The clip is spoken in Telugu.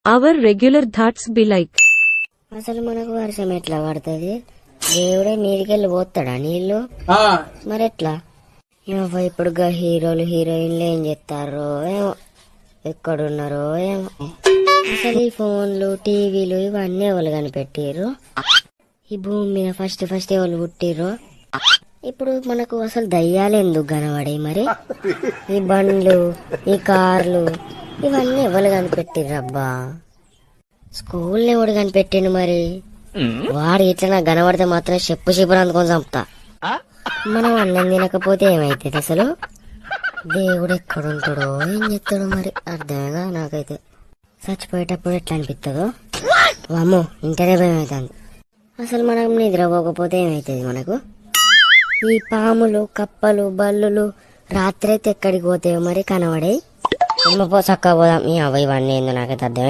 our regular thoughts be like? అసలు మనకు వర్షం ఎట్లా పడుతుంది? దేవుడే మీదికెళ్ళి పోతాడా నీళ్లు? మరి ఎట్లా? ఇప్పుడు హీరోలు హీరోయిన్లు ఏం చేస్తారో ఏమో, ఎక్కడున్నారో ఏమో. అసలు ఈ ఫోన్లు టీవీలు ఇవన్నీ ఎవరు కనిపెట్టిర్రు? ఈ భూమి మీద ఫస్ట్ ఎవరు పుట్టిర్రు? ఇప్పుడు మనకు అసలు దయ్యాలు ఎందుకు కనబడే? మరి ఈ బండ్లు ఈ కార్లు ఇవన్నీ ఎవరు కనిపెట్టిర్రబ్బా? స్కూల్ని ఎవడు కనిపెట్టిండు? మరి వాడు ఇట్లా నాకు కనబడితే మాత్రం చెప్పు అందుకొని చంపుతా. మనం అన్నం తినకపోతే ఏమైతుంది? అసలు దేవుడు ఎక్కడుంటాడో ఏం చెప్తాడో మరి అర్థమేగా నాకైతే. చచ్చిపోయేటప్పుడు ఎట్లా అనిపిస్తుందో వామ్మో, ఇంటనే భయం అవుతుంది. అసలు మనం నిద్రపోకపోతే ఏమైతుంది మనకు? ఈ పాములు కప్పలు బల్లులు రాత్రి అయితే ఎక్కడికి పోతాయో మరి కనబడే. అమ్మపో చక్కగా పోదాం. ఇవన్నీ ఏందో నాకైతే అర్థమైతే